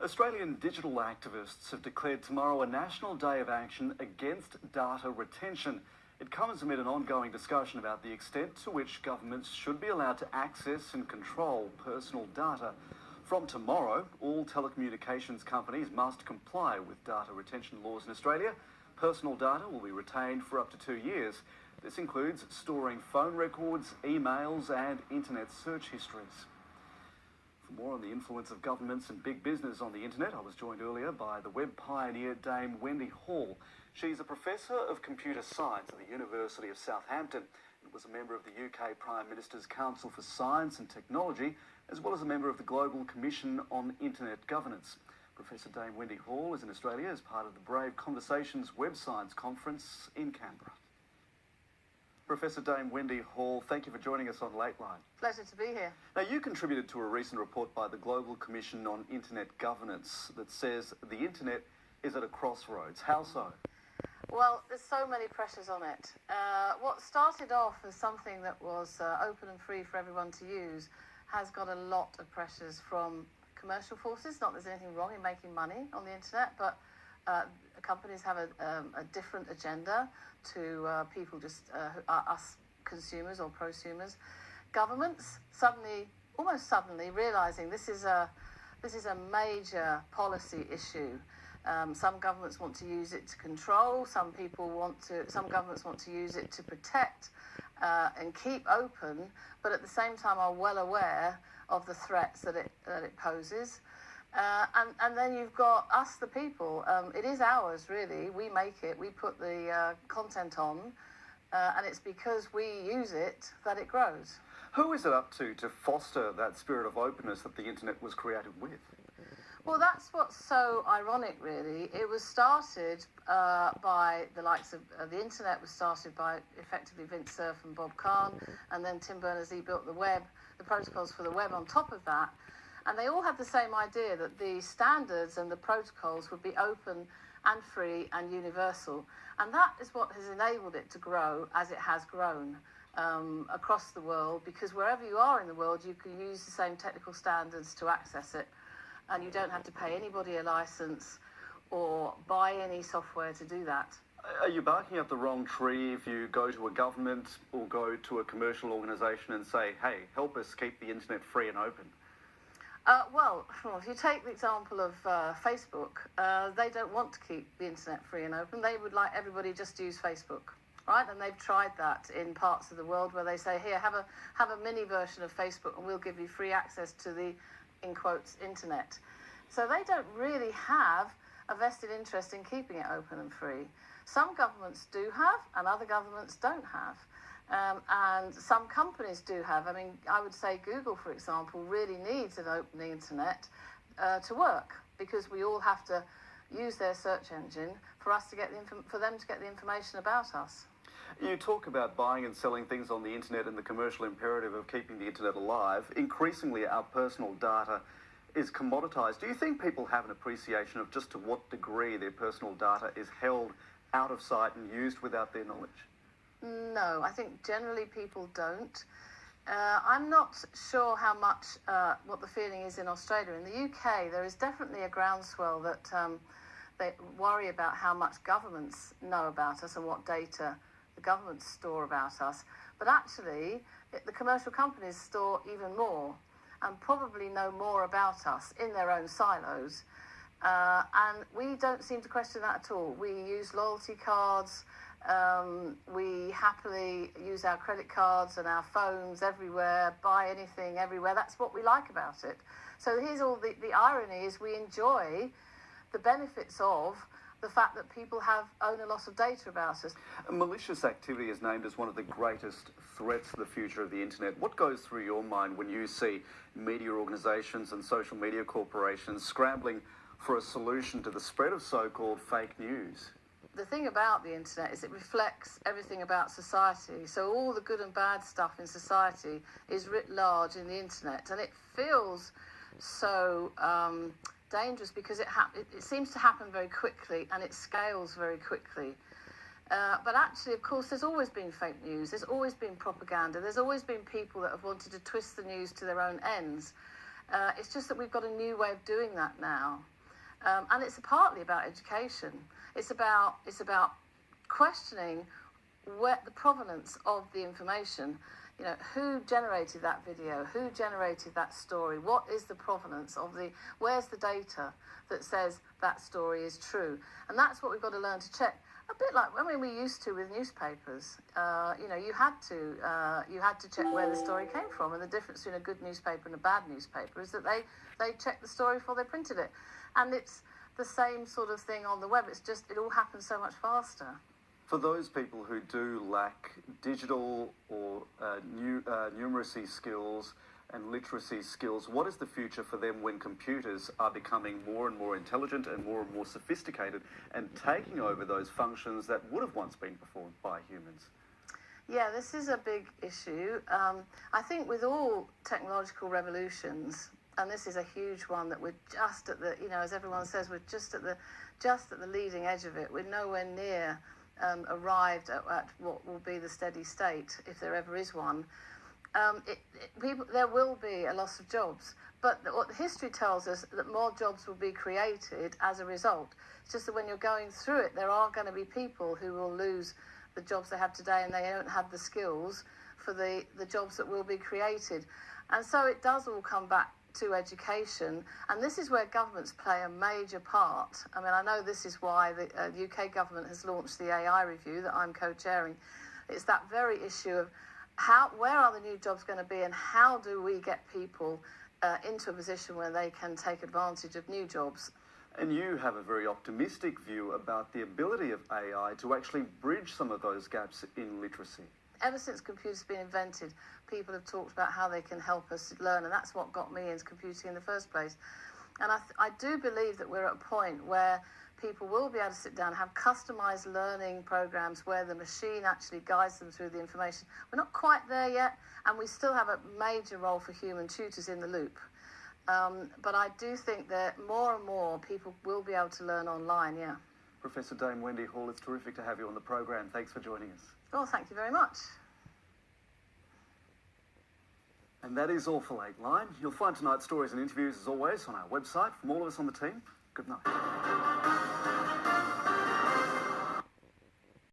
Australian digital activists have declared tomorrow a national day of action against data retention. It comes amid an ongoing discussion about the extent to which governments should be allowed to access and control personal data. From tomorrow, all telecommunications companies must comply with data retention laws in Australia. Personal data will be retained for up to 2 years. This includes storing phone records, emails and internet search histories. For more on the influence of governments and big business on the internet, I was joined earlier by the web pioneer Dame Wendy Hall. She's a professor of computer science at the University of Southampton and was a member of the UK Prime Minister's Council for Science and Technology, as well as a member of the Global Commission on Internet Governance. Professor Dame Wendy Hall is in Australia as part of the Brave Conversations Web Science Conference in Canberra. Professor Dame Wendy Hall, thank you for joining us on Lateline. Pleasure to be here. Now, you contributed to a recent report by the Global Commission on Internet Governance that says the internet is at a crossroads. How so? Well, there's so many pressures on it. What started off as something that was open and free for everyone to use has got a lot of pressures from commercial forces. Not that there's anything wrong in making money on the internet, but companies have a different agenda to people just us consumers or prosumers. Governments almost suddenly realising this is a major policy issue. Some governments want to use it to control. Some governments want to use it to protect and keep open, but at the same time are well aware of the threats that it poses. And then you've got us, the people. It is ours, really. We make it. We put the content on, and it's because we use it that it grows. Who is it up to foster that spirit of openness that the internet was created with? Well, that's what's so ironic, really. It was started by the likes of the internet was started by effectively Vint Cerf and Bob Kahn, and then Tim Berners-Lee built the web, the protocols for the web on top of that. And they all had the same idea that the standards and the protocols would be open and free and universal. And that is what has enabled it to grow as it has grown across the world, because wherever you are in the world, you can use the same technical standards to access it. And you don't have to pay anybody a license or buy any software to do that. Are you barking up the wrong tree if you go to a government or go to a commercial organisation and say, hey, help us keep the internet free and open? Well, if you take the example of Facebook, they don't want to keep the internet free and open. They would like everybody just to use Facebook, right? And they've tried that in parts of the world where they say, here, have a mini version of Facebook and we'll give you free access to the, in quotes, internet. So they don't really have a vested interest in keeping it open and free. Some governments do have, and other governments don't have. And some companies do have. I mean, I would say Google, for example, really needs an open internet to work, because we all have to use their search engine for us to get for them to get the information about us. You talk about buying and selling things on the internet and the commercial imperative of keeping the internet alive. Increasingly, our personal data is commoditised. Do you think people have an appreciation of just to what degree their personal data is held out of sight and used without their knowledge? No, I think generally people don't. I'm not sure how much what the feeling is in Australia. In the UK, there is definitely a groundswell that they worry about how much governments know about us and what data the governments store about us. But actually, the commercial companies store even more and probably know more about us in their own silos. And we don't seem to question that at all. We use loyalty cards. We happily use our credit cards and our phones everywhere, buy anything everywhere. That's what we like about it. So here's all the irony is we enjoy the benefits of the fact that people own a lot of data about us. Malicious activity is named as one of the greatest threats to the future of the internet. What goes through your mind when you see media organisations and social media corporations scrambling for a solution to the spread of so-called fake news? The thing about the internet is it reflects everything about society. So all the good and bad stuff in society is writ large in the internet, and it feels so dangerous because it seems to happen very quickly and it scales very quickly. But actually, of course, there's always been fake news. There's always been propaganda. There's always been people that have wanted to twist the news to their own ends. It's just that we've got a new way of doing that now. And it's partly about education. It's about questioning the provenance of the information. You know, who generated that video? Who generated that story? What is the provenance of where's the data that says that story is true? And that's what we've got to learn to check. A bit like we used to with newspapers. You know, you had to check where the story came from, and the difference between a good newspaper and a bad newspaper is that they checked the story before they printed it. And it's the same sort of thing on the web. It's just it all happens so much faster. For those people who do lack digital or numeracy skills and literacy skills, what is the future for them when computers are becoming more and more intelligent and more sophisticated and taking over those functions that would have once been performed by humans? Yeah, this is a big issue. I think with all technological revolutions, and this is a huge one that we're just at the, you know, as everyone says, we're just at the leading edge of it. We're nowhere near arrived at what will be the steady state, if there ever is one. There will be a loss of jobs, but what history tells us that more jobs will be created as a result. It's just that when you're going through it, there are going to be people who will lose the jobs they have today, and they don't have the skills for the jobs that will be created. And so it does all come back to education, and this is where governments play a major part. I mean, I know this is why the UK government has launched the AI review that I'm co-chairing. It's that very issue of where are the new jobs going to be, and how do we get people into a position where they can take advantage of new jobs. And you have a very optimistic view about the ability of AI to actually bridge some of those gaps in literacy. Ever since computers have been invented, people have talked about how they can help us learn, and that's what got me into computing in the first place. And I do believe that we're at a point where people will be able to sit down and have customised learning programs where the machine actually guides them through the information. We're not quite there yet, and we still have a major role for human tutors in the loop. But I do think that more and more people will be able to learn online, yeah. Professor Dame Wendy Hall, it's terrific to have you on the program. Thanks for joining us. Well, thank you very much. And that is all for Lateline. You'll find tonight's stories and interviews, as always, on our website. From all of us on the team, good night.